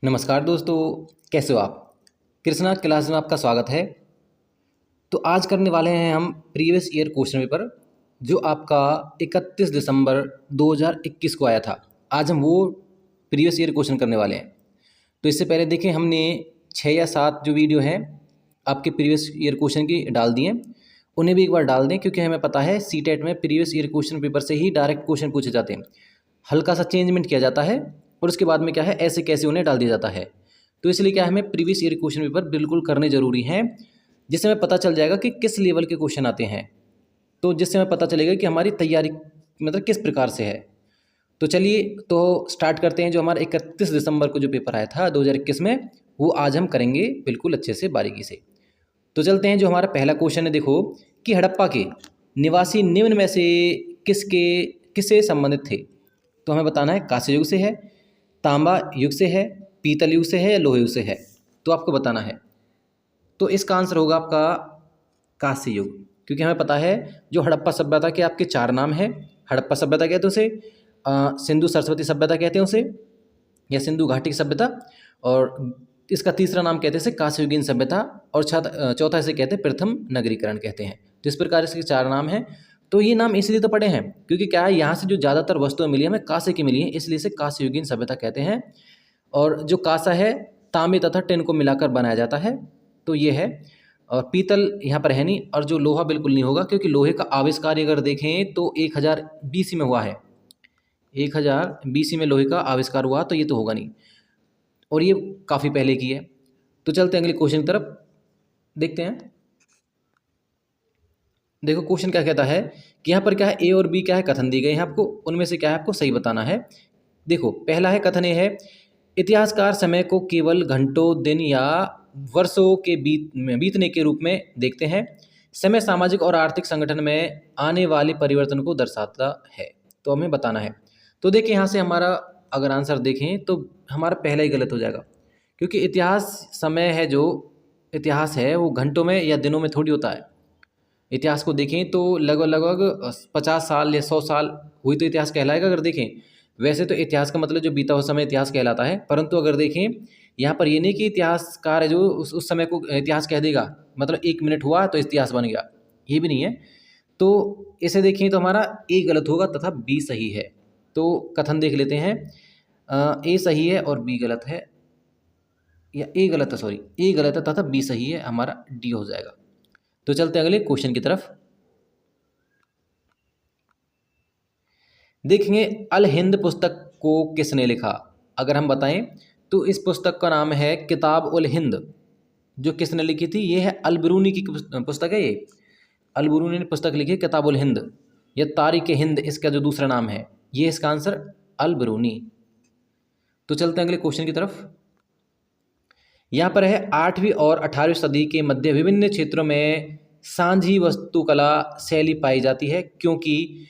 नमस्कार दोस्तों, कैसे हो आप। कृष्णा क्लास में आपका स्वागत है। तो आज करने वाले हैं हम प्रीवियस ईयर क्वेश्चन पेपर जो आपका 31 दिसंबर 2021 को आया था। आज हम वो प्रीवियस ईयर क्वेश्चन करने वाले हैं। तो इससे पहले देखें, हमने 6 या 7 जो वीडियो हैं आपके प्रीवियस ईयर क्वेश्चन की डाल दिए, उन्हें भी एक बार डाल दें, क्योंकि हमें पता है सीटेट में प्रीवियस ईयर क्वेश्चन पेपर से ही डायरेक्ट क्वेश्चन पूछे जाते हैं। हल्का सा चेंजमेंट किया जाता है और उसके बाद में क्या है, ऐसे कैसे उन्हें डाल दिया जाता है। तो इसलिए क्या है, हमें प्रीवियस ईयर क्वेश्चन पेपर बिल्कुल करने जरूरी हैं, जिससे हमें पता चल जाएगा कि किस लेवल के क्वेश्चन आते हैं। तो जिससे हमें पता चलेगा कि हमारी तैयारी मतलब किस प्रकार से है। तो चलिए तो स्टार्ट करते हैं। जो हमारा 31 दिसंबर को जो पेपर आया था 2021 में, वो आज हम करेंगे बिल्कुल अच्छे से बारीकी से। तो चलते हैं। जो हमारा पहला क्वेश्चन है, देखो कि हड़प्पा के निवासी निम्न में से किससे संबंधित थे। तो हमें बताना है कांस्य युग से है, तांबा युग से है, पीतल युग से है या लोह युग से है। तो आपको बताना है। तो इसका आंसर होगा आपका कांस्य युग, क्योंकि हमें पता है जो हड़प्पा सभ्यता के आपके 4 नाम हैं। हड़प्पा सभ्यता कहते हैं उसे, सिंधु सरस्वती सभ्यता कहते हैं उसे, या सिंधु घाटी की सभ्यता, और इसका तीसरा नाम कहते हैं इसे कांस्ययुगीन सभ्यता, और चौथा इसे कहते हैं प्रथम नगरीकरण कहते हैं। तो इस प्रकार इसके 4 नाम हैं। तो ये नाम इसलिए तो पड़े हैं क्योंकि क्या है, यहाँ से जो ज़्यादातर वस्तुएं मिली हमें कांस्य की मिली हैं, इसलिए इसे कांस्ययुगीन सभ्यता कहते हैं। और जो कांसा है तांबे तथा टिन को मिलाकर बनाया जाता है, तो ये है। और पीतल यहाँ पर है नहीं, और जो लोहा बिल्कुल नहीं होगा, क्योंकि लोहे का आविष्कार अगर देखें तो 1000 BC में हुआ है। 1000 BC में लोहे का आविष्कार हुआ, तो ये तो होगा नहीं, और ये काफ़ी पहले की है। तो चलते हैं अगले क्वेश्चन की तरफ, देखते हैं। देखो क्वेश्चन क्या कहता है कि यहाँ पर क्या है, ए और बी क्या है कथन दी गए हैं आपको, उनमें से क्या है आपको सही बताना है। देखो पहला है कथन ये है, इतिहासकार समय को केवल घंटों, दिन या वर्षों के बीतने के रूप में देखते हैं। समय सामाजिक और आर्थिक संगठन में आने वाले परिवर्तन को दर्शाता है। तो हमें बताना है। तो देखिए यहाँ से हमारा अगर आंसर देखें तो हमारा पहला ही गलत हो जाएगा, क्योंकि इतिहास समय है, जो इतिहास है वो घंटों में या दिनों में थोड़ी होता है। इतिहास को देखें तो लगभग 50 साल या 100 साल हुई तो इतिहास कहलाएगा। अगर देखें वैसे तो इतिहास का मतलब जो बीता हुआ समय इतिहास कहलाता है, परंतु अगर देखें यहाँ पर ये नहीं कि इतिहासकार है जो उस समय को इतिहास कह देगा, मतलब 1 मिनट हुआ तो इतिहास बन गया, ये भी नहीं है। तो इसे देखें तो हमारा ए गलत होगा तथा बी सही है। तो कथन देख लेते हैं, ए सही है और बी गलत है, या ए गलत है, सॉरी ए गलत है तथा बी सही है, हमारा डी हो जाएगा। तो चलते हैं अगले क्वेश्चन की तरफ। देखेंगे अल हिंद पुस्तक को किसने लिखा। अगर हम बताएं तो इस पुस्तक का नाम है किताब उल हिंद। जो किसने लिखी थी, ये है अल बिरूनी की पुस्तक है। ये अल बिरूनी ने पुस्तक लिखी है किताब उल हिंद, या तारीख हिंद इसका जो दूसरा नाम है। ये इसका आंसर अल बिरूनी। तो चलते हैं अगले क्वेश्चन की तरफ। यहाँ पर है 8वीं और 18वीं सदी के मध्य विभिन्न क्षेत्रों में सांझी वास्तुकला शैली पाई जाती है, क्योंकि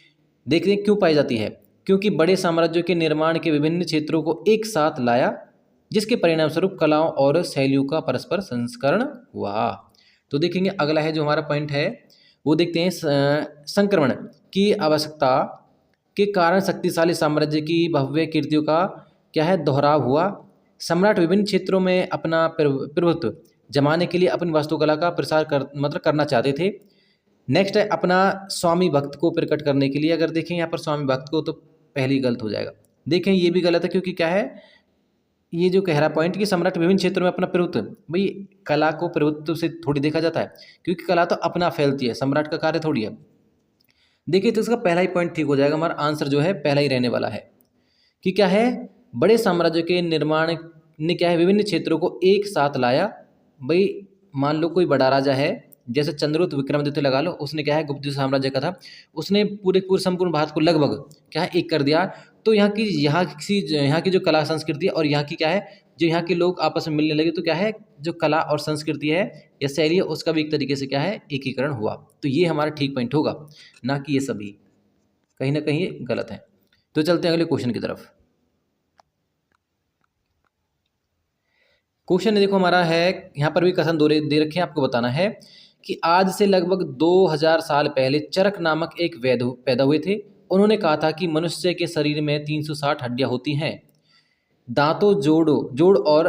देखते हैं क्यों पाई जाती है। क्योंकि बड़े साम्राज्यों के निर्माण के विभिन्न क्षेत्रों को एक साथ लाया, जिसके परिणाम स्वरूप कलाओं और शैलियों का परस्पर संस्करण हुआ। तो देखेंगे अगला है जो हमारा पॉइंट है, वो देखते हैं संक्रमण की आवश्यकता के कारण शक्तिशाली साम्राज्य की भव्य कीर्तियों का क्या है, दोहराव हुआ। सम्राट विभिन्न क्षेत्रों में अपना प्रभुत्व जमाने के लिए अपनी वास्तुकला का प्रसार करना चाहते थे। नेक्स्ट है अपना स्वामी भक्त को प्रकट करने के लिए। अगर देखें यहाँ पर स्वामी भक्त को, तो पहली गलत हो जाएगा। देखें ये भी गलत है, क्योंकि क्या है, ये जो कह रहा पॉइंट कि सम्राट विभिन्न क्षेत्रों में अपना प्रभुत्व, भाई कला को प्रभुत्व से थोड़ी देखा जाता है, क्योंकि कला तो अपना फैलती है, सम्राट का कार्य थोड़ी है। देखिए तो इसका पहला ही पॉइंट ठीक हो जाएगा। हमारा आंसर जो है पहला ही रहने वाला है कि क्या है, बड़े साम्राज्य के निर्माण ने क्या है, विभिन्न क्षेत्रों को एक साथ लाया। भाई मान लो कोई बड़ा राजा है, जैसे चंद्रगुप्त विक्रमादित्य लगा लो, उसने क्या है गुप्त साम्राज्य का था, उसने पूरे संपूर्ण भारत को लगभग क्या है एक कर दिया। तो यहाँ की जो कला संस्कृति और यहाँ की क्या है, जो यहाँ के लोग आपस में मिलने लगे, तो क्या है जो कला और संस्कृति है या शैली है, उसका भी एक तरीके से क्या है एकीकरण हुआ। तो ये हमारा ठीक पॉइंट होगा, ना कि ये सभी कहीं ना कहीं ये गलत है। तो चलते हैं अगले क्वेश्चन की तरफ। क्वेश्चन देखो हमारा है, यहाँ पर भी कथन दे रखे हैं, आपको बताना है कि आज से लगभग 2000 साल पहले चरक नामक एक वैद्य पैदा हुए थे। उन्होंने कहा था कि मनुष्य के शरीर में 360 हड्डियां होती हैं। दांतों जोड़ और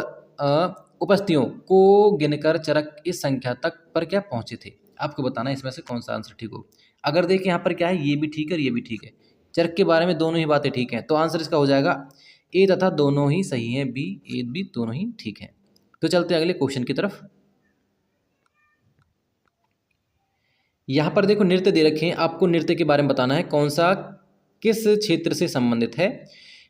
उपस्थितियों को गिनकर चरक इस संख्या तक पर क्या पहुंचे थे। आपको बताना है इसमें से कौन सा आंसर ठीक हो। अगर देखिए यहाँ पर क्या है, ये भी ठीक है और ये भी ठीक है, चरक के बारे में दोनों ही बातें ठीक हैं, तो आंसर इसका हो जाएगा ए तथा दोनों ही सही हैं, बी ए बी दोनों ही ठीक हैं। तो चलते हैं अगले क्वेश्चन की तरफ। यहाँ पर देखो नृत्य दे रखे हैं, आपको नृत्य के बारे में बताना है कौन सा किस क्षेत्र से संबंधित है।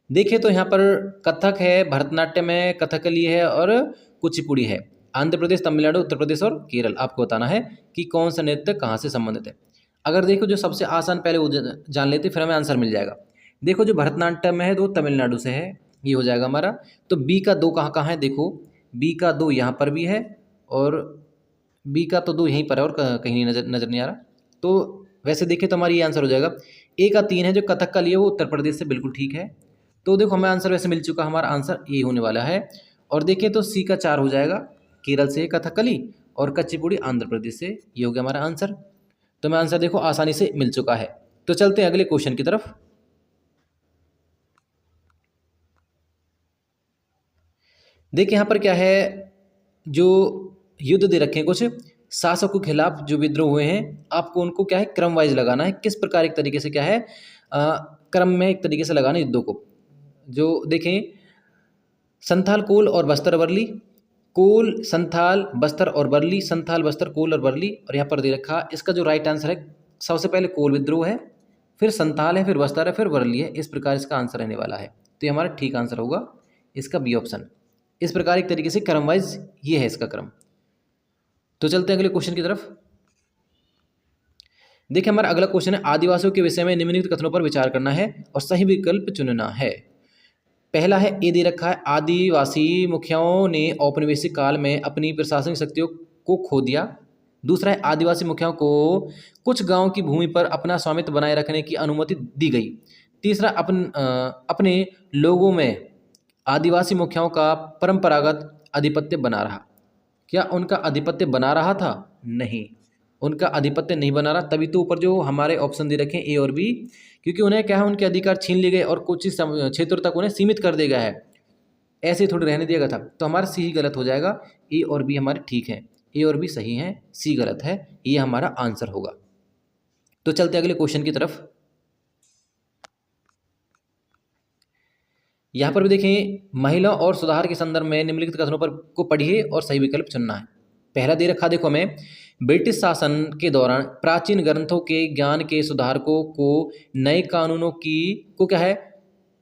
देखिए तो यहाँ पर कथक है, भरतनाट्यम है, कथकली है और कुचिपुड़ी है। आंध्र प्रदेश, तमिलनाडु, उत्तर प्रदेश और केरल। आपको बताना है कि कौन सा नृत्य कहाँ से संबंधित है। अगर देखो जो सबसे आसान पहले वो जान लेते फिर हमें आंसर मिल जाएगा। देखो जो भरतनाट्यम है वो तमिलनाडु से है, ये हो जाएगा हमारा। तो बी का दो कहाँ कहाँ है, देखो बी का दो यहाँ पर भी है और बी का तो दो यहीं पर है और कहीं नहीं नजर नहीं आ रहा। तो वैसे देखें तो हमारी ये आंसर हो जाएगा। ए का तीन है जो कथक का लिए वो उत्तर प्रदेश से बिल्कुल ठीक है। तो देखो हमें आंसर वैसे मिल चुका, हमारा आंसर ए होने वाला है। और देखें तो सी का चार हो जाएगा, केरल से कथकली और कच्चीपुड़ी आंध्र प्रदेश से, ये हो गया हमारा आंसर। तो हमें आंसर देखो आसानी से मिल चुका है। तो चलते हैं अगले क्वेश्चन की तरफ। देखिए यहाँ पर क्या है, जो युद्ध दे रखे हैं कुछ शासकों के खिलाफ जो विद्रोह हुए हैं, आपको उनको क्या है क्रम वाइज लगाना है, किस प्रकार एक तरीके से क्या है क्रम में एक तरीके से लगाना युद्धों को। जो देखें संथाल, कोल और बस्तर बरली, कोल संथाल बस्तर और बरली, संथाल बस्तर कोल और बरली। और यहाँ पर दे रखा इसका जो राइट आंसर है, सबसे पहले कोल विद्रोह है, फिर संथाल है, फिर बस्तर है, फिर बरली है। इस प्रकार इसका आंसर रहने वाला है। तो ये हमारा ठीक आंसर होगा इसका बी ऑप्शन। इस प्रकार एक तरीके से क्रम वाइज ये है इसका क्रम। तो चलते हैं अगले क्वेश्चन की तरफ। देखिए हमारा अगला क्वेश्चन है आदिवासियों के विषय में निम्नलिखित कथनों पर विचार करना है और सही विकल्प चुनना है। पहला है ए दे रखा है, आदिवासी मुखियाओं ने औपनिवेशिक काल में अपनी प्रशासनिक शक्तियों को खो दिया। दूसरा है आदिवासी मुखियाओं को कुछ गांव की भूमि पर अपना स्वामित्व बनाए रखने की अनुमति दी गई। तीसरा अपने लोगों में आदिवासी मुखियाओं का परंपरागत आधिपत्य बना रहा। क्या उनका आधिपत्य बना रहा था? नहीं, उनका आधिपत्य नहीं बना रहा। तभी तो ऊपर जो हमारे ऑप्शन दे रखे हैं ए और बी, क्योंकि उन्हें क्या है उनके अधिकार छीन लिए गए और कुछ ही क्षेत्रों तक उन्हें सीमित कर दिया गया है, ऐसे थोड़ी रहने दिया गया था। तो हमारा सी गलत हो जाएगा, ए और बी हमारे ठीक हैं, ए और बी सही हैं, सी गलत है, ये हमारा आंसर होगा। तो चलते अगले क्वेश्चन की तरफ। यहाँ पर भी देखें महिला और सुधार के संदर्भ में निम्नलिखित कथनों पर को पढ़िए और सही विकल्प चुनना है। पहला दे रखा देखो हमें, ब्रिटिश शासन के दौरान प्राचीन ग्रंथों के ज्ञान के सुधारकों को नए कानूनों की को क्या है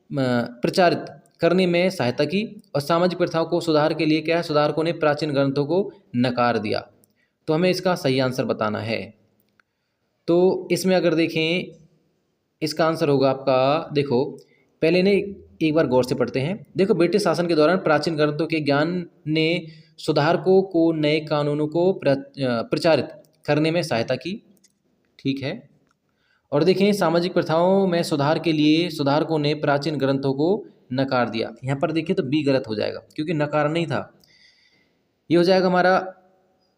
प्रचारित करने में सहायता की, और सामाजिक प्रथाओं को सुधार के लिए क्या है सुधारकों ने प्राचीन ग्रंथों को नकार दिया। तो हमें इसका सही आंसर बताना है। तो इसमें अगर देखें इसका आंसर होगा आपका, देखो पहले ने एक बार गौर से पढ़ते हैं। देखो ब्रिटिश शासन के दौरान प्राचीन ग्रंथों के ज्ञान ने सुधारकों को नए कानूनों को प्रचारित करने में सहायता की, ठीक है। और देखें सामाजिक प्रथाओं में सुधार के लिए सुधारकों ने प्राचीन ग्रंथों को नकार दिया। यहाँ पर देखिए तो बी गलत हो जाएगा क्योंकि नकार नहीं था, ये हो जाएगा हमारा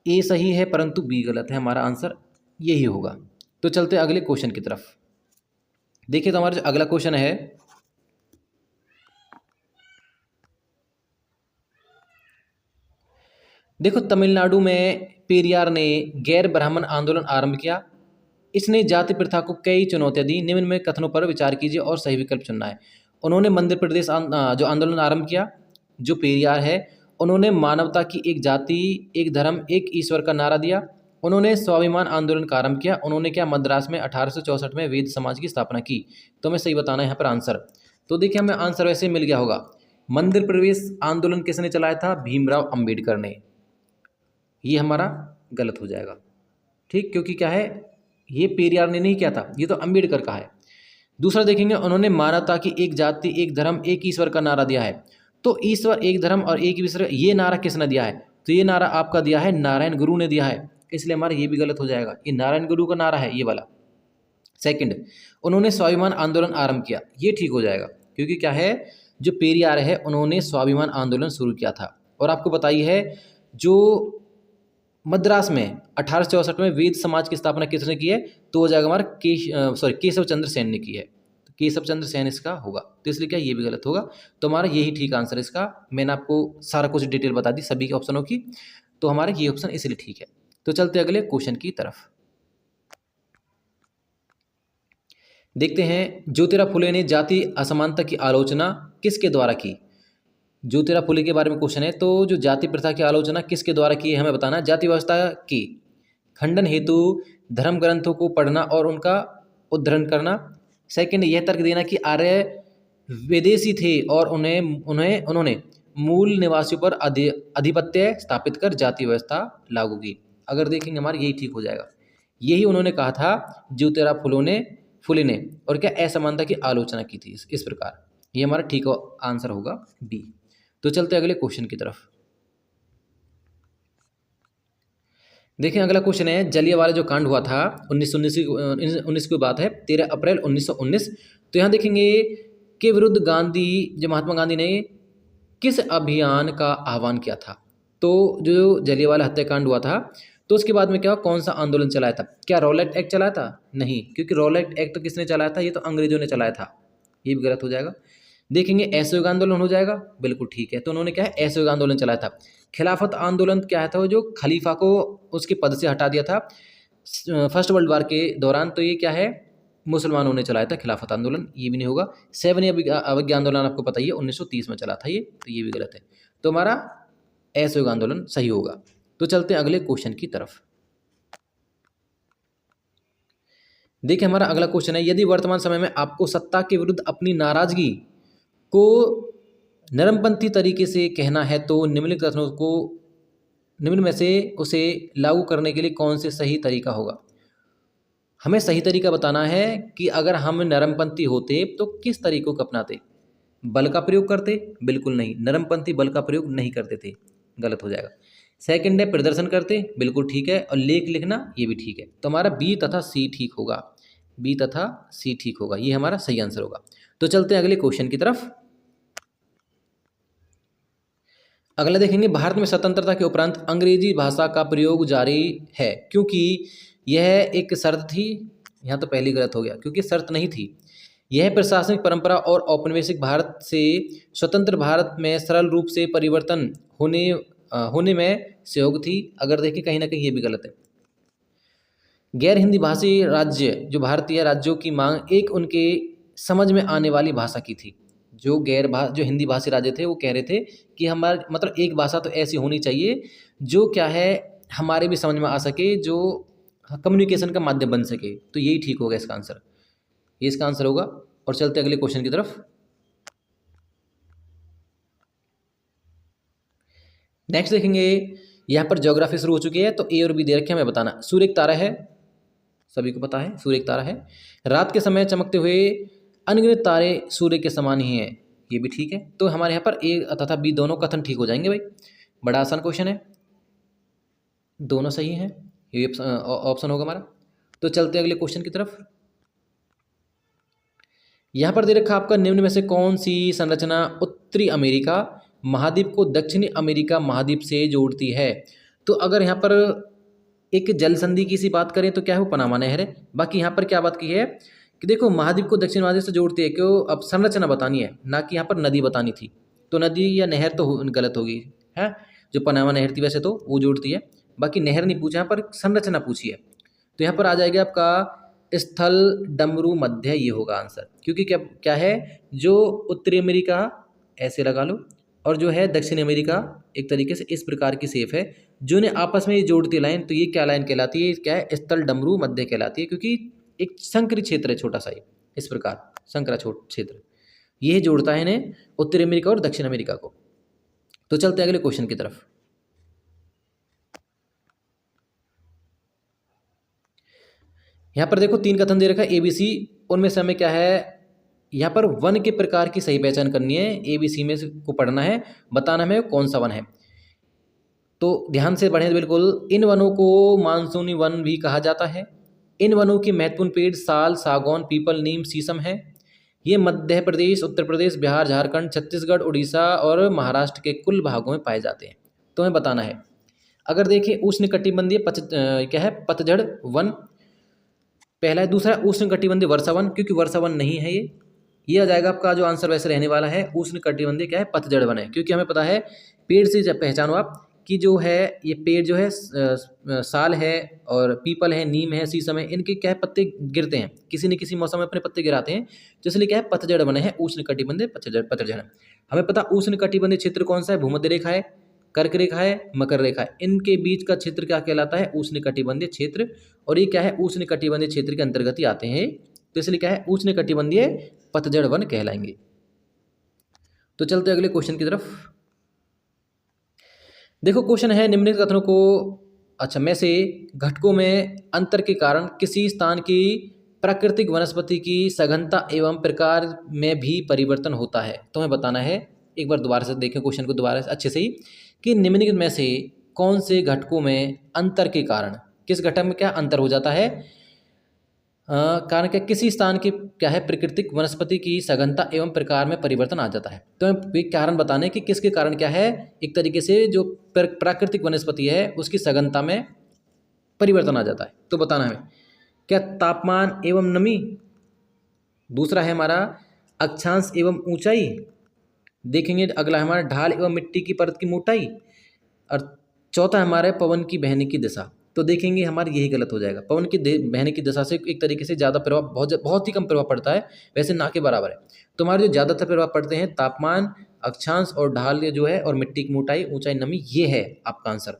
ए सही है परंतु बी गलत है, हमारा आंसर यही होगा। तो चलते अगले क्वेश्चन की तरफ। देखिए तो हमारा जो अगला क्वेश्चन है, देखो तमिलनाडु में पेरियार ने गैर ब्राह्मण आंदोलन आरंभ किया। इसने जाति प्रथा को कई चुनौतियां दी। निम्न में कथनों पर विचार कीजिए और सही विकल्प चुनना है। उन्होंने मध्य प्रदेश जो आंदोलन आरंभ किया, जो पेरियार है, उन्होंने मानवता की एक जाति एक धर्म एक ईश्वर का नारा दिया। उन्होंने स्वाभिमान आंदोलन का आरंभ किया। उन्होंने क्या मद्रास में 1864 में वेद समाज की स्थापना की। तो हमें सही बताना है यहाँ पर आंसर। तो देखिए हमें आंसर वैसे मिल गया होगा। मंदिर प्रवेश आंदोलन किसने चलाया था? भीमराव अंबेडकर ने। ये हमारा गलत हो जाएगा, ठीक, क्योंकि क्या है ये पेरियार ने नहीं किया था, ये तो अंबेडकर का है। दूसरा देखेंगे उन्होंने मानवता की एक जाति एक धर्म एक ईश्वर का नारा दिया है। तो ईश्वर एक धर्म और एक ईश्वर, ये नारा किसने दिया है? तो ये नारा आपका दिया है नारायण गुरु ने दिया है, इसलिए हमारा ये भी गलत हो जाएगा। ये नारायण गुरु का नारा है ये वाला। सेकंड, उन्होंने स्वाभिमान आंदोलन आरंभ किया, ये ठीक हो जाएगा क्योंकि क्या है जो पेरियार है उन्होंने स्वाभिमान आंदोलन शुरू किया था। और आपको बताइए है जो मद्रास में 1864 में वेद समाज की स्थापना किसने की है? तो हो जाएगा हमारा केशव चंद्र सेन ने की है। केशव चंद्र सेन इसका होगा। तो इसलिए क्या ये भी गलत होगा। तो हमारा यही ठीक आंसर इसका, मैंने आपको सारा कुछ डिटेल बता दी सभी के ऑप्शनों की, तो हमारा ये ऑप्शन इसलिए ठीक है। तो चलते अगले क्वेश्चन की तरफ। देखते हैं, ज्योतिराव फुले ने जाति असमानता की आलोचना किसके द्वारा की। ज्योतिराव फुले के बारे में क्वेश्चन है, तो जो जाति प्रथा की आलोचना किसके द्वारा की है हमें बताना। जाति व्यवस्था की खंडन हेतु धर्म ग्रंथों को पढ़ना और उनका उद्धरण करना। सेकंड, यह तर्क देना कि आर्य विदेशी थे और उन्होंने मूल निवासियों पर आधिपत्य स्थापित कर जाति व्यवस्था लागू की। अगर देखेंगे हमारा यही ठीक हो जाएगा। यही उन्होंने कहा था ज्योतिराव फुले ने और क्या असमानता की आलोचना की थी इस प्रकार। ये हमारा ठीक आंसर होगा बी। तो चलते अगले क्वेश्चन की तरफ। देखें अगला क्वेश्चन है, जलियांवाला जो कांड हुआ था 1919 की बात है, 13 अप्रैल 1919। तो यहाँ देखेंगे के विरुद्ध महात्मा गांधी ने किस अभियान का आह्वान किया था। तो जो जलियांवाला हत्याकांड हुआ था तो उसके बाद में क्या कौन सा आंदोलन चलाया था। क्या रॉलेट एक्ट चलाया था? नहीं, क्योंकि रॉलेट एक्ट तो किसने चलाया था, ये तो अंग्रेजों ने चलाया था, ये भी गलत हो जाएगा। देखेंगे असहयोग आंदोलन हो जाएगा, बिल्कुल ठीक है। तो उन्होंने क्या है असहयोग आंदोलन चलाया था। खिलाफत आंदोलन क्या था, वो जो खलीफा को उसके पद से हटा दिया था फर्स्ट वर्ल्ड वार के दौरान, तो ये क्या है मुसलमानों ने चलाया था खिलाफत आंदोलन, ये भी नहीं होगा। 7 अवज्ञा आंदोलन आपको पता ही है 1930 में चला था ये, तो ये भी गलत है। तो हमारा असहयोग आंदोलन सही होगा। तो चलते हैं अगले क्वेश्चन की तरफ। देखिए हमारा अगला क्वेश्चन है, यदि वर्तमान समय में आपको सत्ता के विरुद्ध अपनी नाराजगी को नरमपंथी तरीके से कहना है तो निम्नलिखित कथनों को निम्न में से उसे लागू करने के लिए कौन से सही तरीका होगा। हमें सही तरीका बताना है कि अगर हम नरमपंथी होते तो किस तरीकों को अपनाते। बल का प्रयोग करते? बिल्कुल नहीं, नरमपंथी बल का प्रयोग नहीं करते थे, गलत हो जाएगा। सेकंड है प्रदर्शन करते, बिल्कुल ठीक है। और लेख लिखना, ये भी ठीक है। तो हमारा बी तथा सी ठीक होगा, बी तथा सी ठीक होगा, ये हमारा सही आंसर होगा। तो चलते हैं अगले क्वेश्चन की तरफ। अगला देखेंगे, भारत में स्वतंत्रता के उपरांत अंग्रेजी भाषा का प्रयोग जारी है क्योंकि यह एक शर्त थी। यहाँ तो पहली गलत हो गया, क्योंकि शर्त नहीं थी। यह प्रशासनिक परंपरा और औपनिवेशिक भारत से स्वतंत्र भारत में सरल रूप से परिवर्तन होने में सहयोग थी। अगर देखें कहीं ना कहीं ये भी गलत है। गैर हिंदी भाषी राज्य जो भारतीय राज्यों की मांग एक उनके समझ में आने वाली भाषा की थी। जो हिंदी भाषी राज्य थे वो कह रहे थे कि हमारे मतलब एक भाषा तो ऐसी होनी चाहिए जो क्या है हमारे भी समझ में आ सके, जो कम्युनिकेशन का माध्यम बन सके। तो यही ठीक होगा इसका आंसर, ये इसका आंसर होगा। और चलते अगले क्वेश्चन की तरफ। नेक्स्ट देखेंगे, यहाँ पर ज्योग्राफी शुरू हो चुकी है, तो ए और बी दे रखे हमें बताना। सूर्य एक तारा है, सभी को पता है सूर्य एक तारा है। रात के समय चमकते हुए अनगिनत तारे सूर्य के समान ही हैं, ये भी ठीक है। तो हमारे यहाँ पर ए तथा बी दोनों कथन ठीक हो जाएंगे भाई, बड़ा आसान क्वेश्चन है, दोनों सही हैं, ये ऑप्शन होगा हमारा। तो चलते अगले क्वेश्चन की तरफ। यहाँ पर दे रखा आपका, निम्न में से कौन सी संरचना उत्तरी अमेरिका महाद्वीप को दक्षिणी अमेरिका महाद्वीप से जोड़ती है। तो अगर यहाँ पर एक जल संधि की सी बात करें तो क्या है, वो पनामा नहर है। बाकी यहाँ पर क्या बात की है कि देखो महाद्वीप को दक्षिण महाद्वीप से जोड़ती है, क्यों, अब संरचना बतानी है, ना कि यहाँ पर नदी बतानी थी। तो नदी या नहर तो गलत होगी है, जो पनामा नहर थी वैसे तो वो जोड़ती है, बाकी नहर नहीं पूछा, यहाँ पर संरचना पूछी है। तो यहाँ पर आ जाएगा आपका स्थल डमरू मध्य, ये होगा आंसर। क्योंकि क्या क्या है, जो उत्तरी अमेरिका ऐसे लगा लो और जो है दक्षिण अमेरिका एक तरीके से इस प्रकार की शेप है, जो ने आपस में ये जोड़ती लाइन, तो ये क्या लाइन कहलाती है, क्या है, स्थल डमरू मध्य कहलाती है। क्योंकि एक संकरी क्षेत्र है छोटा सा, इस प्रकार संकरा क्षेत्र, ये जोड़ता है इन्हें उत्तरी अमेरिका और दक्षिण अमेरिका को। तो चलते अगले क्वेश्चन की तरफ। यहाँ पर देखो 3 कथन दे रखा है ABC, उनमें से हमें क्या है यहाँ पर वन के प्रकार की सही पहचान करनी है। ABC में को पढ़ना है, बताना हमें कौन सा वन है। तो ध्यान से पढ़ें बिल्कुल। इन वनों को मानसूनी वन भी कहा जाता है। इन वनों के महत्वपूर्ण पेड़ साल, सागौन, पीपल, नीम, शीशम है। ये मध्य प्रदेश, उत्तर प्रदेश, बिहार, झारखंड, छत्तीसगढ़, उड़ीसा और महाराष्ट्र के कुल भागों में पाए जाते हैं। तो हमें बताना है। अगर देखें उष्णकटिबंधीय क्या है, पतझड़ वन पहला है। दूसरा उष्णकटिबंधीय वर्षा वन, क्योंकि वर्षा वन नहीं है ये। ये आ जाएगा आपका जो आंसर वैसे रहने वाला है उष्ण कटिबंधीय क्या है पतझड़ वन है, क्योंकि हमें पता है पेड़ से जब पहचानो आप कि जो है ये पेड़ जो है साल है और पीपल है, नीम है, शीशम है, इनके क्या है पत्ते गिरते हैं, किसी न किसी मौसम में अपने पत्ते गिराते हैं, तो इसलिए क्या है पतझड़ बने हैं उष्ण कटिबंधीय पतझड़। हमें पता उष्ण कटिबंधीय क्षेत्र कौन सा है, भूमध्य रेखा है, कर्क रेखा है, मकर रेखा है, इनके बीच का क्षेत्र क्या कहलाता है उष्ण कटिबंधीय क्षेत्र, और ये क्या है उष्ण कटिबंधीय क्षेत्र के अंतर्गत ही आते हैं, तो इसलिए क्या है उष्ण कटिबंधीय पतझड़ वन कहलाएंगे। तो चलते अगले क्वेश्चन की तरफ। देखो क्वेश्चन है निम्नलिखित कथनों को में से घटकों में अंतर के कारण किसी स्थान की प्राकृतिक वनस्पति की सघनता एवं प्रकार में भी परिवर्तन होता है। तो हमें बताना है, एक बार दोबारा से देखें क्वेश्चन को दोबारा से अच्छे से ही, कि निम्नलिखित में से कौन से घटकों में अंतर के कारण, किस घटक में क्या अंतर हो जाता है, कारण क्या किसी स्थान की क्या है प्राकृतिक वनस्पति की सघनता एवं प्रकार में परिवर्तन आ जाता है। तो हमें कारण बताने कि किसके कारण क्या है, एक तरीके से जो प्राकृतिक वनस्पति है उसकी सघनता में परिवर्तन आ जाता है। तो बताना हमें क्या तापमान एवं नमी, दूसरा है हमारा अक्षांश एवं ऊंचाई, देखेंगे अगला हमारा ढाल एवं मिट्टी की परत की मोटाई, और चौथा हमारा पवन की बहने की दिशा। तो देखेंगे हमारा यही गलत हो जाएगा, पवन की बहने की दिशा से एक तरीके से ज़्यादा प्रभाव बहुत ही कम प्रभाव पड़ता है, वैसे ना के बराबर है। तो हमारे जो ज़्यादातर प्रभाव पड़ते हैं तापमान, अक्षांश और ढाल जो है, और मिट्टी की मोटाई, ऊंचाई, नमी, ये है आपका आंसर।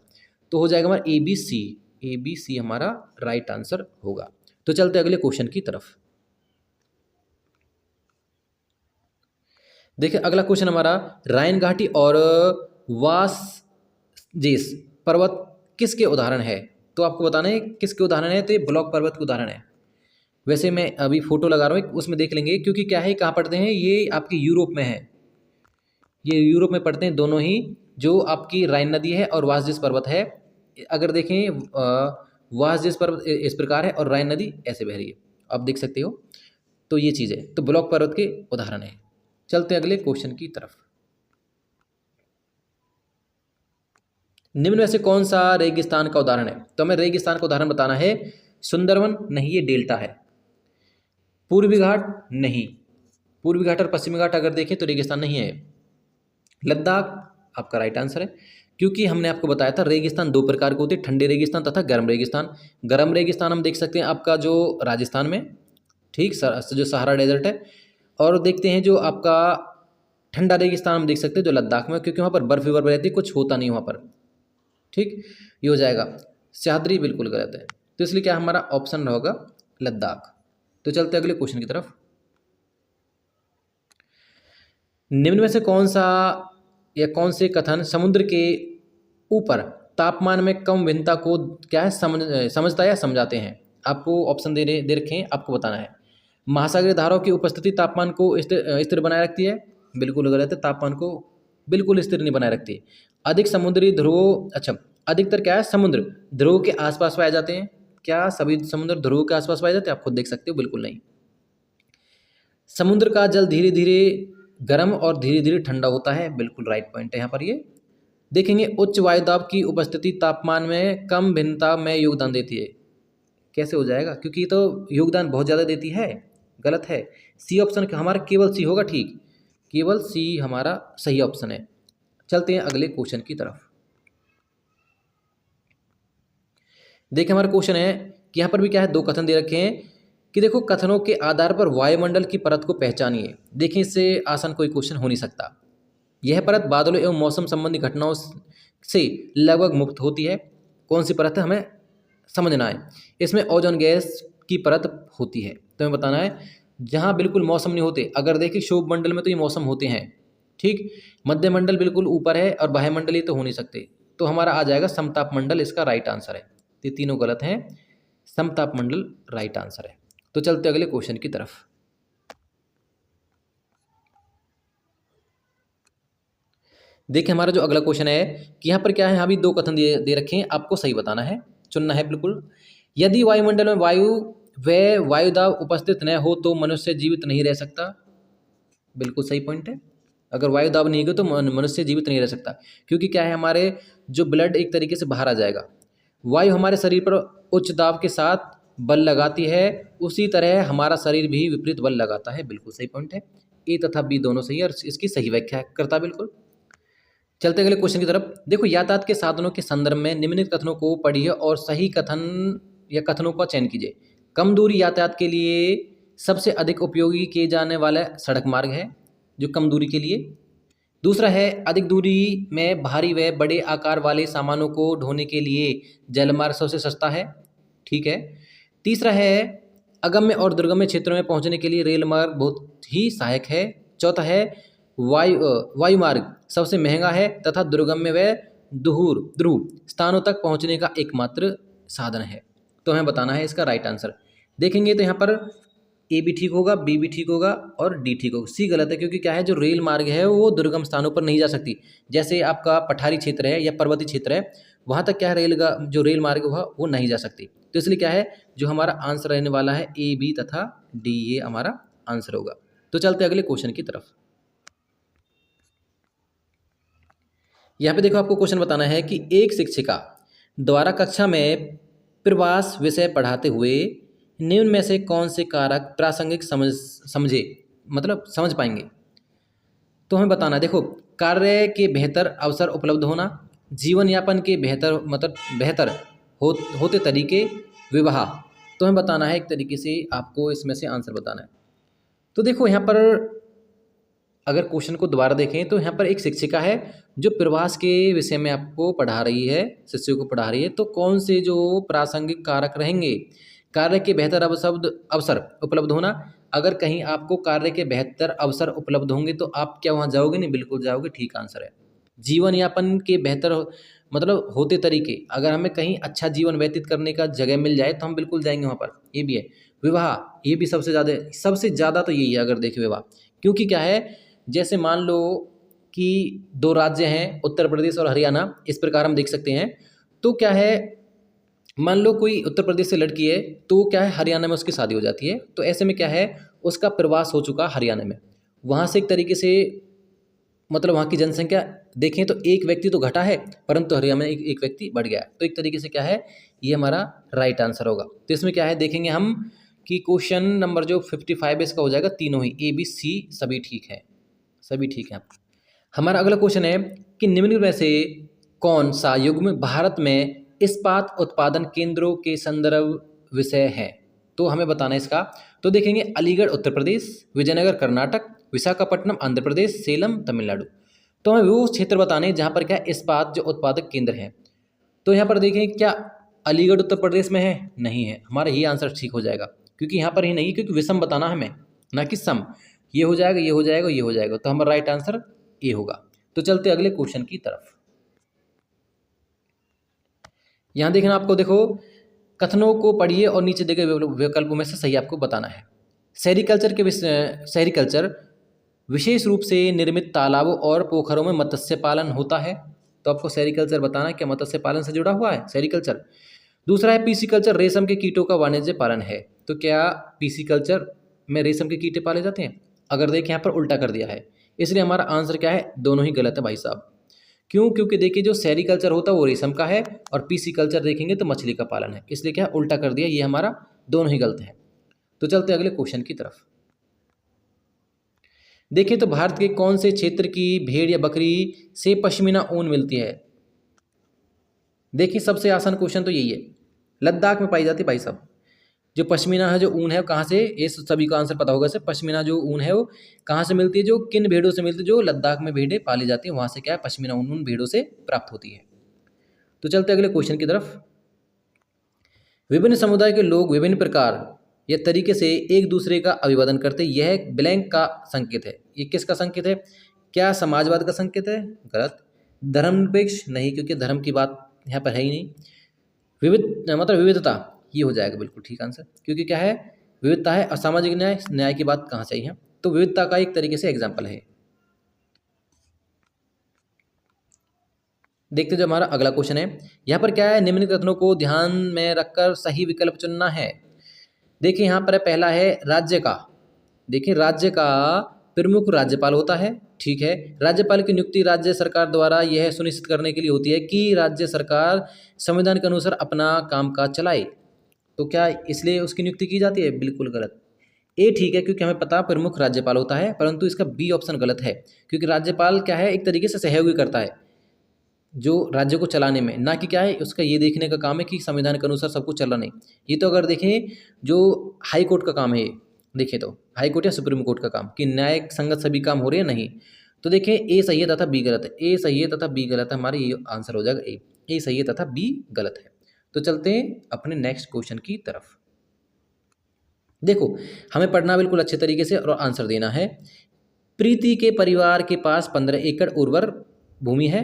तो हो जाएगा हमारा ABC हमारा राइट आंसर होगा। तो चलते अगले क्वेश्चन की तरफ। देखिए अगला क्वेश्चन हमारा, राइन घाटी और वासजेस पर्वत किसके उदाहरण है। तो आपको बताना है किसके उदाहरण है, तो ये ब्लॉक पर्वत के उदाहरण है। वैसे मैं अभी फोटो लगा रहा हूँ, उसमें देख लेंगे, क्योंकि क्या है कहाँ पढ़ते हैं, ये आपके यूरोप में है, ये यूरोप में पढ़ते हैं दोनों ही, जो आपकी राइन नदी है और वासजेस पर्वत है। अगर देखें वासजेस पर्वत इस प्रकार है और राइन नदी ऐसे बह रही है, आप देख सकते हो। तो ये चीज़ है, तो ब्लॉक पर्वत के उदाहरण है। चलते अगले क्वेश्चन की तरफ। निम्न में से कौन सा रेगिस्तान का उदाहरण है। तो हमें रेगिस्तान का उदाहरण बताना है, सुंदरवन नहीं, ये डेल्टा है। पूर्वी घाट नहीं, पूर्वी घाट और पश्चिमी घाट अगर देखें तो रेगिस्तान नहीं है। लद्दाख आपका राइट आंसर है, क्योंकि हमने आपको बताया था रेगिस्तान दो प्रकार के होते हैं, ठंडे रेगिस्तान तथा गर्म रेगिस्तान। गर्म रेगिस्तान हम देख सकते हैं आपका जो राजस्थान में, ठीक, जो सहारा डेजर्ट है, और देखते हैं जो आपका ठंडा रेगिस्तान हम देख सकते हैं जो लद्दाख में, क्योंकि वहाँ पर बर्फ ही बर्फ रहती है, कुछ होता नहीं वहाँ पर, ठीक। ये हो जाएगा सह्याद्री, बिल्कुल गलत है, तो इसलिए क्या हमारा ऑप्शन होगा लद्दाख। तो चलते अगले क्वेश्चन की तरफ। निम्न में से कौन सा या कौन से कथन समुद्र के ऊपर तापमान में कम भिन्नता को क्या है समझता या समझाते हैं। आपको ऑप्शन दे रखे हैं, आपको बताना है। महासागरीय धाराओं की उपस्थिति तापमान को स्थिर बनाए रखती है, बिल्कुल गलत है, तापमान को बिल्कुल स्थिर नहीं बनाए रखती। अधिक समुद्री ध्रुवों, अधिकतर क्या है समुद्र ध्रुव के आसपास पाए जाते हैं। क्या सभी समुद्र ध्रुव के आसपास पाए जाते हैं, आप खुद देख सकते हो, बिल्कुल नहीं। समुद्र का जल धीरे धीरे गर्म और धीरे धीरे ठंडा होता है, बिल्कुल राइट पॉइंट है यहाँ पर। ये देखेंगे उच्च वायुदाब की उपस्थिति तापमान में कम भिन्नता में योगदान देती है। कैसे हो जाएगा, क्योंकि तो योगदान बहुत ज़्यादा देती है, गलत है। सी ऑप्शन हमारा केवल सी होगा, ठीक, केवल सी हमारा सही ऑप्शन है। चलते हैं अगले क्वेश्चन की तरफ। देखिए हमारा क्वेश्चन है कि यहाँ पर भी क्या है, दो कथन दे रखे हैं कि देखो कथनों के आधार पर वायुमंडल की परत को पहचानिए। देखिए इससे आसान कोई क्वेश्चन हो नहीं सकता। यह परत बादलों एवं मौसम संबंधी घटनाओं से लगभग मुक्त होती है। कौन सी परत है हमें समझना है। इसमें ओजोन गैस की परत होती है, तो हमें बताना है जहाँ बिल्कुल मौसम नहीं होते। अगर देखिए शुभ मंडल में तो ये मौसम होते हैं, ठीक। मध्य मंडल बिल्कुल ऊपर है और बाह्य मंडल ये तो हो नहीं सकते, तो हमारा आ जाएगा समताप मंडल, इसका राइट आंसर है। ये तीनों गलत हैं, समताप मंडल राइट आंसर है। तो चलते अगले क्वेश्चन की तरफ। देखिए हमारा जो अगला क्वेश्चन है कि यहाँ पर क्या है, यहाँ भी दो कथन दे रखे हैं, आपको सही बताना है, चुनना है बिल्कुल। यदि वायुमंडल में वायुदाब उपस्थित न हो तो मनुष्य जीवित नहीं रह सकता, बिल्कुल सही पॉइंट है। अगर वायुदाब नहीं हो तो मनुष्य जीवित नहीं रह सकता, क्योंकि क्या है हमारे जो ब्लड एक तरीके से बाहर आ जाएगा। वायु हमारे शरीर पर उच्च दाब के साथ बल लगाती है, उसी तरह हमारा शरीर भी विपरीत बल लगाता है। बिल्कुल सही पॉइंट है, ए तथा बी दोनों सही है और इसकी सही व्याख्या करता है बिल्कुल। चलते अगले क्वेश्चन की तरफ। देखो, यातायात के साधनों के संदर्भ में निम्नलिखित कथनों को पढ़िए और सही कथन या कथनों का चयन कीजिए। कम दूरी यातायात के लिए सबसे अधिक उपयोगी किए जाने वाला सड़क मार्ग है, जो कम दूरी के लिए। दूसरा है, अधिक दूरी में भारी व बड़े आकार वाले सामानों को ढोने के लिए जलमार्ग सबसे सस्ता है, ठीक है। तीसरा है, अगम्य और दुर्गम्य क्षेत्रों में पहुंचने के लिए रेल मार्ग बहुत ही सहायक है। चौथा है, वायु मार्ग सबसे महंगा है तथा दुर्गम्य व ध्रुव स्थानों तक पहुंचने का एकमात्र साधन है। तो हमें बताना है इसका राइट आंसर। देखेंगे तो यहाँ पर ए भी ठीक होगा, बी भी ठीक होगा और डी ठीक होगा। सी गलत है, क्योंकि क्या है, जो रेल मार्ग है वो दुर्गम स्थानों पर नहीं जा सकती। जैसे आपका पठारी क्षेत्र है या पर्वतीय क्षेत्र है, वहाँ तक क्या है, जो रेल मार्ग वो नहीं जा सकती। तो इसलिए क्या है, जो हमारा आंसर रहने वाला है ए, बी तथा डी, ये हमारा आंसर होगा। तो चलते अगले क्वेश्चन की तरफ। यहाँ पे देखो, आपको क्वेश्चन बताना है कि एक शिक्षिका द्वारा कक्षा में प्रवास विषय पढ़ाते हुए निम्न में से कौन से कारक प्रासंगिक समझ पाएंगे। तो हमें बताना है, देखो, कार्य के बेहतर अवसर उपलब्ध होना, जीवन यापन के बेहतर होते तरीके, विवाह। तो हमें बताना है, एक तरीके से आपको इसमें से आंसर बताना है। तो देखो, यहाँ पर अगर क्वेश्चन को दोबारा देखें तो यहाँ पर एक शिक्षिका है जो प्रवास के विषय में आपको पढ़ा रही है, शिष्यों को पढ़ा रही है। तो कौन से जो प्रासंगिक कारक रहेंगे, कार्य के बेहतर अवसर उपलब्ध होना। अगर कहीं आपको कार्य के बेहतर अवसर उपलब्ध होंगे तो आप क्या वहाँ जाओगे? नहीं, बिल्कुल जाओगे, ठीक आंसर है। जीवन यापन के बेहतर होते तरीके, अगर हमें कहीं अच्छा जीवन व्यतीत करने का जगह मिल जाए तो हम बिल्कुल जाएंगे वहाँ पर, ये भी है। विवाह, ये भी सबसे ज़्यादा तो यही है अगर देखें विवाह, क्योंकि क्या है, जैसे मान लो कि दो राज्य हैं, उत्तर प्रदेश और हरियाणा, इस प्रकार हम देख सकते हैं। तो क्या है, मान लो कोई उत्तर प्रदेश से लड़की है, तो क्या है, हरियाणा में उसकी शादी हो जाती है। तो ऐसे में क्या है, उसका प्रवास हो चुका हरियाणा में, वहाँ से एक तरीके से वहाँ की जनसंख्या देखें तो एक व्यक्ति तो घटा है, परंतु हरियाणा में एक व्यक्ति बढ़ गया। तो एक तरीके से क्या है, ये हमारा राइट आंसर होगा। तो इसमें क्या है, देखेंगे हम कि क्वेश्चन नंबर जो 55 इसका हो जाएगा, तीनों ही ए, बी, सी सभी ठीक है, सभी ठीक है। हमारा अगला क्वेश्चन है कि निम्नलिखित में से कौन सा युग्म भारत में इस्पात उत्पादन केंद्रों के संदर्भ विषय है। तो हमें बताना है इसका। तो देखेंगे, अलीगढ़ उत्तर प्रदेश, विजयनगर कर्नाटक, विशाखापट्टनम आंध्र प्रदेश, सेलम तमिलनाडु। तो हमें वो क्षेत्र बताने जहाँ पर क्या इस्पात जो उत्पादक केंद्र हैं। तो यहाँ पर देखें, क्या अलीगढ़ उत्तर प्रदेश में है? नहीं है, हमारा ये आंसर ठीक हो जाएगा, क्योंकि यहाँ पर ही नहीं, क्योंकि विषम बताना हमें, ना कि सम। ये हो जाएगा, ये हो जाएगा, ये हो जाएगा, तो हमारा राइट आंसर ए होगा। तो चलते अगले क्वेश्चन की तरफ। यहाँ देखना, आपको देखो, कथनों को पढ़िए और नीचे दिए गए विकल्पों में से सही आपको बताना है। सेरिकल्चर विशेष रूप से निर्मित तालाबों और पोखरों में मत्स्य पालन होता है। तो आपको सेरिकल्चर बताना है, क्या मत्स्य पालन से जुड़ा हुआ है सेरिकल्चर। दूसरा है, पीसीकल्चर रेशम के कीटों का वाणिज्य पालन है। तो क्या पीसीकल्चर में रेशम के कीटे पाले जाते हैं? अगर देखें, यहाँ पर उल्टा कर दिया है, इसलिए हमारा आंसर क्या है, दोनों ही गलत है भाई साहब। क्यों? क्योंकि देखिए, जो सेरिकल्चर होता है वो रेशम का है और पीसीकल्चर देखेंगे तो मछली का पालन है, इसलिए क्या उल्टा कर दिया, ये हमारा दोनों ही गलत है। तो चलते अगले क्वेश्चन की तरफ। देखिए, तो भारत के कौन से क्षेत्र की भेड़ या बकरी से पश्मीना ऊन मिलती है? देखिए, सबसे आसान क्वेश्चन तो यही है, लद्दाख में पाई जाती है भाई साहब। जो पश्मीना है, जो ऊन है, कहाँ से, ये सभी को आंसर पता होगा। पश्मीना जो ऊन है वो कहाँ से मिलती है, जो किन भेड़ों से मिलती है? जो लद्दाख में भेड़ें पाली जाती हैं, वहाँ से क्या है, पश्मीना ऊन उन भेड़ों से प्राप्त होती है। तो चलते अगले क्वेश्चन की तरफ। विभिन्न समुदाय के लोग विभिन्न प्रकार या तरीके से एक दूसरे का अभिवादन करते, यह ब्लैंक का संकेत है। ये किसका संकेत है? क्या समाजवाद का संकेत है? गलत। धर्मनिरपेक्ष नहीं, क्योंकि धर्म की बात यहाँ पर है ही नहीं। विविधता, ये हो जाएगा बिल्कुल ठीक आंसर, क्योंकि क्या है, विविधता है। असामाजिक न्याय की बात कहाँ से आई है? तो विविधता का एक तरीके से एग्जाम्पल है। देखते जो हमारा अगला क्वेश्चन है, यहाँ पर क्या है, निम्नलिखित कथनों को ध्यान में रखकर सही विकल्प चुनना है। देखिए, यहाँ पर पहला है राज्य का। देखिए, राज्य का प्रमुख राज्यपाल होता है, ठीक है। राज्यपाल की नियुक्ति राज्य सरकार द्वारा यह सुनिश्चित करने के लिए होती है कि राज्य सरकार संविधान के अनुसार अपना कामकाज चलाए। तो क्या इसलिए उसकी नियुक्ति की जाती है? बिल्कुल गलत। ए ठीक है, क्योंकि हमें पता प्रमुख राज्यपाल होता है, परंतु इसका बी ऑप्शन गलत है, क्योंकि राज्यपाल क्या है, एक तरीके से सहयोगी करता है जो राज्य को चलाने में, ना कि क्या है उसका ये देखने का काम है कि संविधान के अनुसार सब कुछ चल रहा नहीं। ये तो अगर देखें जो हाई कोर्ट का काम है, ये देखें तो हाई कोर्ट या सुप्रीम कोर्ट का काम कि न्याय संगत सभी काम हो रहे हैं, नहीं। तो देखें ए सही है तथा बी गलत है, ए सही है तथा बी गलत है, हमारा ये आंसर हो जाएगा ए सही है तथा बी गलत है। तो चलते हैं अपने नेक्स्ट क्वेश्चन की तरफ। देखो हमें पढ़ना बिल्कुल अच्छे तरीके से और आंसर देना है। प्रीति के परिवार के पास 15 एकड़ उर्वर भूमि है।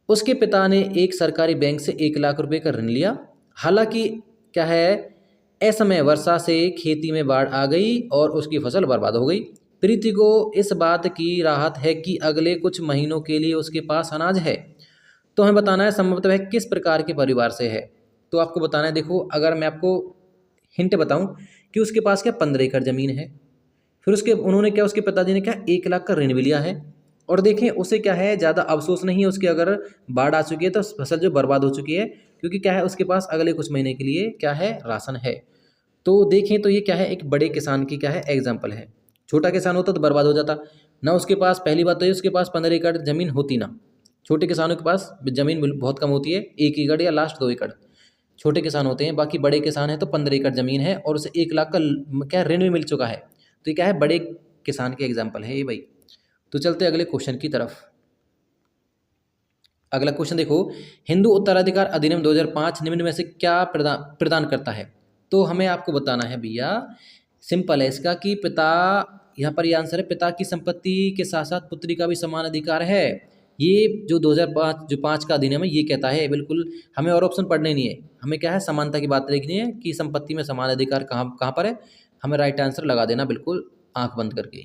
उसके पिता ने एक सरकारी बैंक से 1 लाख रुपए का ऋण लिया। हालांकि क्या है, असमय वर्षा से खेती में बाढ़ आ गई और उसकी फसल बर्बाद हो गई। प्रीति को इस बात की राहत है कि अगले कुछ महीनों के लिए उसके पास अनाज है। तो हमें बताना है संभवतः वह किस प्रकार के परिवार से है। तो आपको बताना है, देखो अगर मैं आपको हिंट बताऊं कि उसके पास क्या 15 एकड़ ज़मीन है, फिर उसके उन्होंने क्या, उसके पिताजी ने क्या 1 लाख का ऋण भी लिया है, और देखें उसे क्या है ज़्यादा अफसोस नहीं है उसके अगर बाढ़ आ चुकी है तो फसल जो बर्बाद हो चुकी है, क्योंकि क्या है उसके पास अगले कुछ महीने के लिए क्या है, राशन है। तो देखें तो ये क्या है, एक बड़े किसान की क्या है एग्जाम्पल है। छोटा किसान होता तो बर्बाद हो जाता ना, उसके पास पहली बात तो ये उसके पास 15 एकड़ ज़मीन होती ना। छोटे किसानों के पास ज़मीन बहुत कम होती है, 1 एकड़ या लास्ट 2 एकड़ छोटे किसान होते हैं, बाकी बड़े किसान हैं तो 15 एकड़ ज़मीन है और उसे 1 लाख का क्या ऋण भी मिल चुका है। तो ये क्या है, बड़े किसान के एग्जाम्पल है ये भाई। तो चलते अगले क्वेश्चन की तरफ। अगला क्वेश्चन देखो, हिंदू उत्तराधिकार अधिनियम 2005 निम्न में से क्या प्रदान करता है। तो हमें आपको बताना है भैया, सिंपल है इसका कि पिता, यहाँ पर ये आंसर है, पिता की संपत्ति के साथ साथ पुत्री का भी समान अधिकार है। ये जो 2005 जो 5 का अधिनियम है ये कहता है, बिल्कुल हमें और ऑप्शन पढ़ने नहीं है, हमें क्या है समानता की बात देखनी है कि संपत्ति में समान अधिकार कहाँ कहाँ पर है। हमें राइट आंसर लगा देना बिल्कुल आंख बंद करके।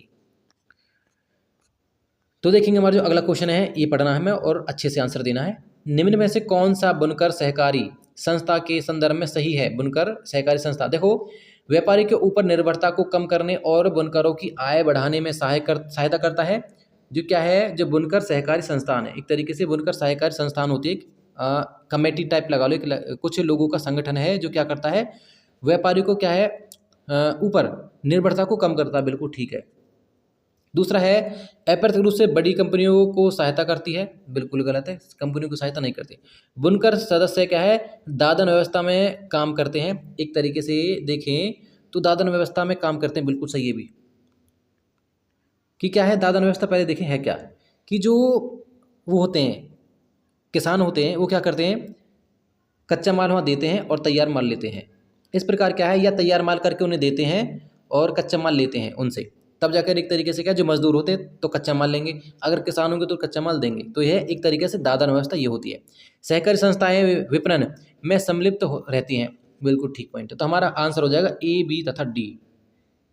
तो देखेंगे हमारा जो अगला क्वेश्चन है ये पढ़ना है हमें और अच्छे से आंसर देना है। निम्न में से कौन सा बुनकर सहकारी संस्था के संदर्भ में सही है। बुनकर सहकारी संस्था, देखो व्यापारी के ऊपर निर्भरता को कम करने और बुनकरों की आय बढ़ाने में सहायता करता है। जो क्या है, जो बुनकर सहकारी संस्थान है, एक तरीके से बुनकर सहकारी संस्थान होती है, कमेटी टाइप लगा लो, कुछ लोगों का संगठन है जो क्या करता है, व्यापारी को क्या है ऊपर निर्भरता को कम करता है, बिल्कुल ठीक है। दूसरा है अप्रत्यक्ष रूप से बड़ी कंपनियों को सहायता करती है, बिल्कुल गलत है, कंपनियों को सहायता नहीं करती। बुनकर सदस्य क्या है, दादन व्यवस्था में काम करते हैं, एक तरीके से देखें तो दादन व्यवस्था में काम करते हैं, बिल्कुल सही है भी। कि क्या है दादन व्यवस्था, पहले देखें है क्या, कि जो वो होते हैं किसान होते हैं वो क्या करते हैं, कच्चा माल वहाँ देते हैं और तैयार माल लेते हैं। इस प्रकार क्या है, या तैयार माल करके उन्हें देते हैं और कच्चा माल लेते हैं उनसे, तब जाकर एक तरीके से क्या, जो मजदूर होते हैं तो कच्चा माल लेंगे, अगर किसान होंगे तो कच्चा माल देंगे। तो यह एक तरीके से दादन व्यवस्था ये होती है। सहकारी संस्थाएं विपणन में सम्मिलित रहती हैं, बिल्कुल ठीक पॉइंट है। तो हमारा आंसर हो जाएगा ए बी तथा डी।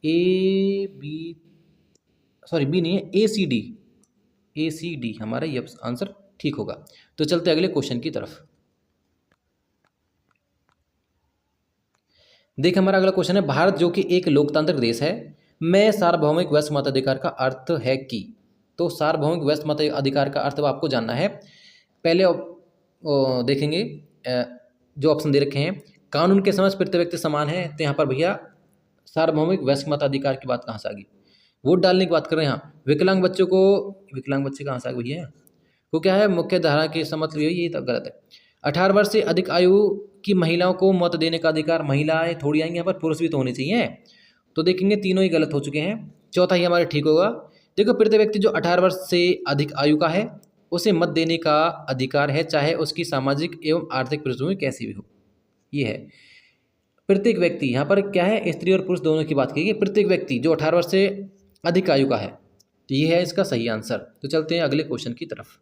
ए बी, सॉरी बी नहीं है, ए सी डी हमारा ये आंसर ठीक होगा। तो चलते अगले क्वेश्चन की तरफ। देखिए हमारा अगला क्वेश्चन है, भारत जो कि एक लोकतांत्रिक देश है में सार्वभौमिक व्यस्क मताधिकार का अर्थ है कि। तो सार्वभौमिक व्यस्क मताधिकार का अर्थ आपको जानना है। पहले देखेंगे जो ऑप्शन दे रखे हैं, कानून के समक्ष प्रत्येक व्यक्ति समान है, तो यहाँ पर भैया सार्वभौमिक व्यस्क मताधिकार की बात कहाँ से आ गई, वोट डालने की बात कर रहे हैं। यहाँ विकलांग बच्चों को, विकलांग बच्चे कहाँ से आ गए भैया, वो क्या है मुख्य धारा की समझ ली, ये तो गलत है। 18 वर्ष से अधिक आयु की महिलाओं को मत देने का अधिकार, महिलाएं थोड़ी आएंगी यहाँ पर, पुरुष भी तो होने चाहिए। तो देखेंगे तीनों ही गलत हो चुके हैं, चौथा ही हमारा ठीक होगा। देखो प्रत्येक व्यक्ति जो 18 वर्ष से अधिक आयु का है उसे मत देने का अधिकार है, चाहे उसकी सामाजिक एवं आर्थिक पृष्ठभूमि कैसी भी हो। ये है प्रत्येक व्यक्ति, यहाँ पर क्या है स्त्री और पुरुष दोनों की बात की गई, प्रत्येक व्यक्ति जो 18 वर्ष से अधिक आयु का है, तो ये है इसका सही आंसर। तो चलते हैं अगले क्वेश्चन की तरफ।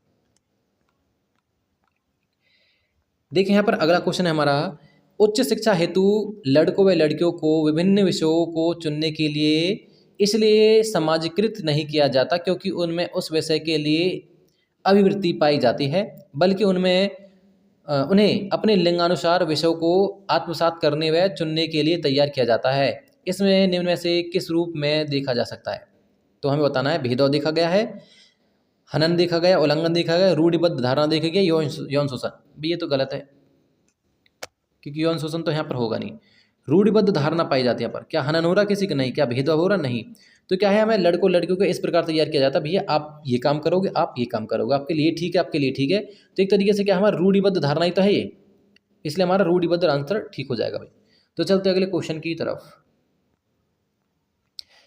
देखिए यहाँ पर अगला क्वेश्चन है हमारा, उच्च शिक्षा हेतु लड़कों व लड़कियों को विभिन्न विषयों को चुनने के लिए इसलिए समाजीकृत नहीं किया जाता क्योंकि उनमें उस विषय के लिए अभिवृत्ति पाई जाती है, बल्कि उन्हें अपने लिंगानुसार विषयों को आत्मसात करने व चुनने के लिए तैयार किया जाता है। इसमें निम्न में से किस रूप में देखा जा सकता है। तो हमें बताना है, भेदभाव देखा गया है, हनन देखा गया, उल्लंघन देखा गया, रूढ़िबद्ध धारणा देखी गई, यौन शोषण। ये तो गलत है क्योंकि यौन शोषण तो यहाँ पर होगा नहीं। रूढ़िबद्ध धारणा पाई जाती है यहाँ पर, क्या हनन हो रहा किसी का, नहीं। क्या भेदभाव हो रहा, नहीं। तो क्या है, हमें लड़कों लड़कियों को इस प्रकार तैयार किया जाता है, भैया आप ये काम करोगे, आप ये काम करोगे, आपके लिए ठीक है, आपके लिए ठीक है। तो एक तरीके से क्या हमारा रूढ़िबद्ध धारणा ही तो है ये, इसलिए हमारा रूढ़िबद्ध आंसर ठीक हो जाएगा भाई। तो चलते अगले क्वेश्चन की तरफ।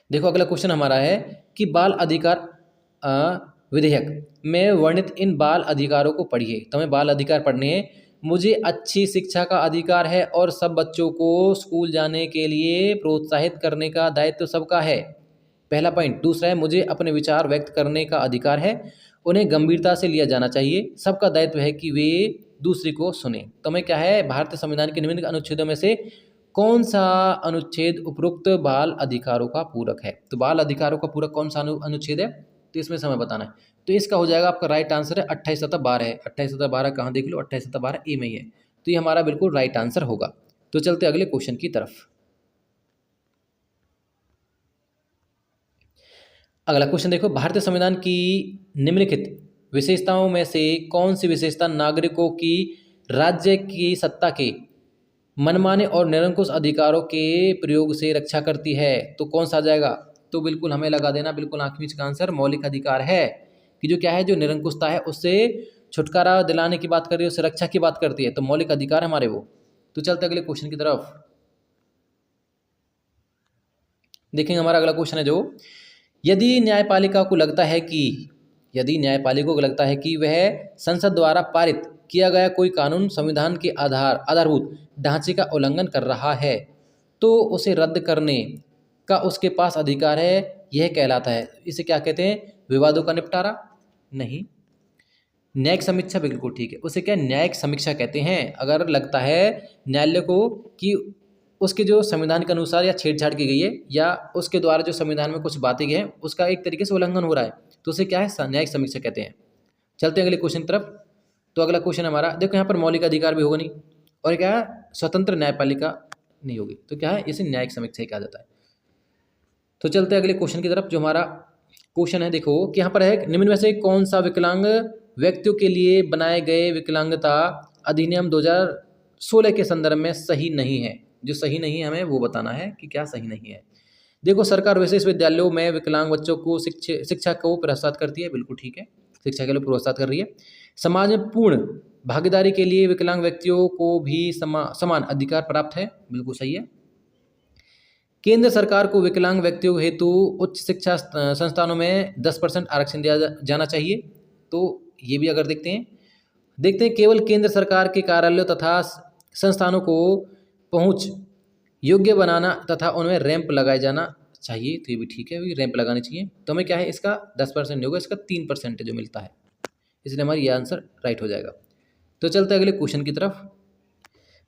देखो अगला क्वेश्चन हमारा है कि बाल अधिकार विधेयक में वर्णित इन बाल अधिकारों को पढ़िए। तो हमें बाल अधिकार पढ़ने हैं। मुझे अच्छी शिक्षा का अधिकार है और सब बच्चों को स्कूल जाने के लिए प्रोत्साहित करने का दायित्व सबका है, पहला पॉइंट। दूसरा है, मुझे अपने विचार व्यक्त करने का अधिकार है, उन्हें गंभीरता से लिया जाना चाहिए, सबका दायित्व है कि वे दूसरे को सुने। तो हमें क्या है, भारतीय संविधान के निम्न अनुच्छेदों में से कौन सा अनुच्छेद उपरोक्त बाल अधिकारों का पूरक है। तो बाल अधिकारों का पूरक कौन सा अनुच्छेद है, तो इसमें समय बताना है। तो इसका हो जाएगा आपका राइट आंसर है 28 तथा 12 है। 28 तथा 12 कहाँ देख लो, 28 तथा 12 ए में ही है। तो ये हमारा बिल्कुल राइट आंसर होगा। तो चलते अगले क्वेश्चन की तरफ। अगला क्वेश्चन देखो, भारतीय संविधान की निम्नलिखित विशेषताओं में से कौन सी विशेषता नागरिकों की राज्य की सत्ता के मनमाने और निरंकुश अधिकारों के प्रयोग से रक्षा करती है। तो कौन सा आ जाएगा, तो बिल्कुल हमें लगा देना, बिल्कुल आंख मीच का आंसर मौलिक अधिकार है, कि जो क्या है, जो निरंकुशता है उससे छुटकारा दिलाने की बात कर रही है, उससे रक्षा की बात करती है। तो मौलिक अधिकार हमारे वो। तो चलते अगले क्वेश्चन की तरफ। देखेंगे हमारा अगला क्वेश्चन है जो, यदि न्यायपालिका को लगता है कि वह संसद द्वारा पारित किया गया कोई कानून संविधान के आधारभूत ढांचे का उल्लंघन कर रहा है, तो उसे रद्द करने का उसके पास अधिकार है, यह कहलाता है। इसे क्या कहते हैं, विवादों का निपटारा, नहीं। न्यायिक समीक्षा, बिल्कुल ठीक है, उसे क्या न्यायिक समीक्षा कहते हैं। अगर लगता है न्यायालय को कि उसके जो संविधान के अनुसार या छेड़छाड़ की गई है, या उसके द्वारा जो संविधान में कुछ बातें गई हैं उसका एक तरीके से उल्लंघन हो रहा है, तो उसे क्या है, न्यायिक समीक्षा कहते हैं। चलते हैं अगले क्वेश्चन की तरफ। तो अगला क्वेश्चन हमारा देखो, यहाँ पर मौलिक अधिकार भी होगा नहीं, और क्या है, स्वतंत्र न्यायपालिका नहीं होगी, तो क्या है, इसे न्यायिक समीक्षा ही कहा जाता है। तो चलते हैं अगले क्वेश्चन की तरफ। जो हमारा क्वेश्चन है देखो कि यहाँ पर है, निम्न में से कौन सा विकलांग व्यक्तियों के लिए बनाए गए विकलांगता अधिनियम 2016 के संदर्भ में सही नहीं है। जो सही नहीं है हमें वो बताना है कि क्या सही नहीं है। देखो, सरकार विशेष विद्यालयों में विकलांग बच्चों को शिक्षा को प्रोत्साहित करती है, बिल्कुल ठीक है, शिक्षा के लिए प्रोत्साहित कर रही है। समाज में पूर्ण भागीदारी के लिए विकलांग व्यक्तियों को भी समान अधिकार प्राप्त है, बिल्कुल सही है। केंद्र सरकार को विकलांग व्यक्तियों हेतु उच्च शिक्षा संस्थानों में 10% आरक्षण दिया जाना चाहिए। तो ये भी अगर देखते हैं केवल केंद्र सरकार के कार्यालयों तथा संस्थानों को पहुंच योग्य बनाना तथा उनमें रैंप लगाए जाना चाहिए। तो ये भी ठीक है, रैंप लगानी चाहिए। तो हमें क्या है, इसका 10% नहीं होगा, इसका 3% जो मिलता है, इसलिए हमारा ये आंसर राइट हो जाएगा। तो चलते अगले क्वेश्चन की तरफ।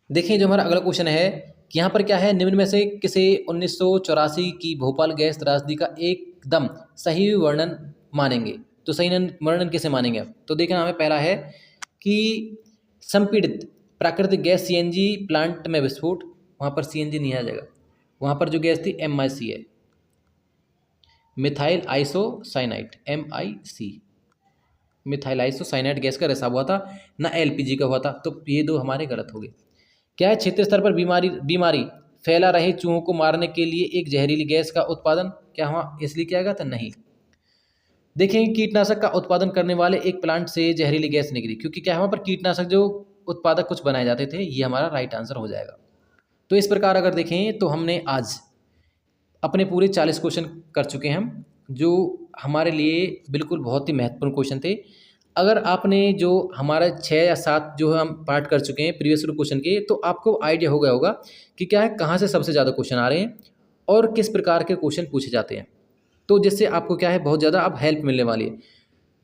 देखिए जो हमारा अगला क्वेश्चन है कि यहाँ पर क्या है, निम्न में से किसे 1984 की भोपाल गैस त्रासदी का एकदम सही वर्णन मानेंगे। तो सही वर्णन किसे मानेंगे आप, तो देखना हमें पहला है कि संपीड़ित प्राकृतिक गैस सीएनजी प्लांट में विस्फोट, वहाँ पर सीएनजी नहीं आ जाएगा, वहाँ पर जो गैस थी MIC है, methyl isocyanide, MIC, methyl isocyanide gas का रिसाव हुआ था ना, LPG का हुआ था। तो ये दो हमारे गलत हो गए। क्या है, क्षेत्रीय स्तर पर बीमारी फैला रहे चूहों को मारने के लिए एक जहरीली गैस का उत्पादन, क्या वहाँ इसलिए किया गया था, नहीं। देखें, कीटनाशक का उत्पादन करने वाले एक प्लांट से जहरीली गैस निकली, क्योंकि क्या वहाँ पर कीटनाशक जो उत्पादक कुछ बनाए जाते थे, ये हमारा राइट आंसर हो जाएगा। तो इस प्रकार अगर देखें तो हमने आज अपने पूरे 40 क्वेश्चन कर चुके हैं हम, जो हमारे लिए बिल्कुल बहुत ही महत्वपूर्ण क्वेश्चन थे। अगर आपने जो हमारा 6 या 7 जो हम पार्ट कर चुके हैं प्रीवियस क्वेश्चन के, तो आपको आइडिया हो गया होगा कि क्या है, कहाँ से सबसे ज़्यादा क्वेश्चन आ रहे हैं और किस प्रकार के क्वेश्चन पूछे जाते हैं। तो जिससे आपको क्या है, बहुत ज़्यादा अब हेल्प मिलने वाली है।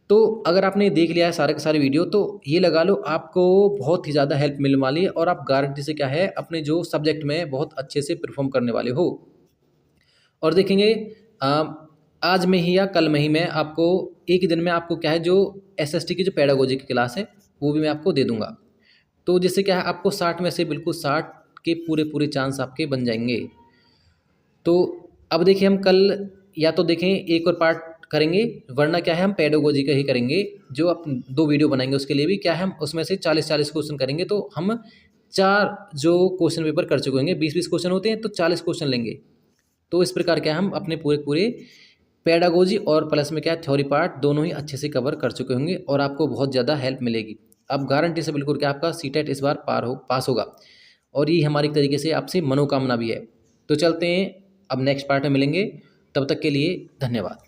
तो अगर आपने देख लिया है सारे के सारे वीडियो, तो ये लगा लो आपको बहुत ही ज़्यादा हेल्प मिलने वाली है, और आप गारंटी से क्या है, अपने जो सब्जेक्ट में बहुत अच्छे से परफॉर्म करने वाले हो। और देखेंगे आज में ही या कल में ही मैं आपको एक ही दिन में आपको क्या है, जो SST की जो पेडागोजी की क्लास है वो भी मैं आपको दे दूंगा। तो जिससे क्या है, आपको 60 में से बिल्कुल 60 के पूरे चांस आपके बन जाएंगे। तो अब देखिए, हम कल या तो देखें एक और पार्ट करेंगे, वरना क्या है, हम पेडागोजी का ही करेंगे। जो आप 2 वीडियो बनाएंगे उसके लिए भी क्या है, हम उसमें से 40 क्वेश्चन करेंगे। तो हम 4 जो क्वेश्चन पेपर कर चुके होंगे। 20-20 क्वेश्चन होते हैं तो 40 क्वेश्चन लेंगे। तो इस प्रकार क्या हम अपने पूरे पेडागोजी और प्लस में क्या थ्योरी पार्ट दोनों ही अच्छे से कवर कर चुके होंगे और आपको बहुत ज़्यादा हेल्प मिलेगी। अब गारंटी से बिल्कुल क्या आपका सीटेट इस बार पास होगा और ये हमारी एक तरीके से आपसे मनोकामना भी है। तो चलते हैं, अब नेक्स्ट पार्ट में मिलेंगे। तब तक के लिए धन्यवाद।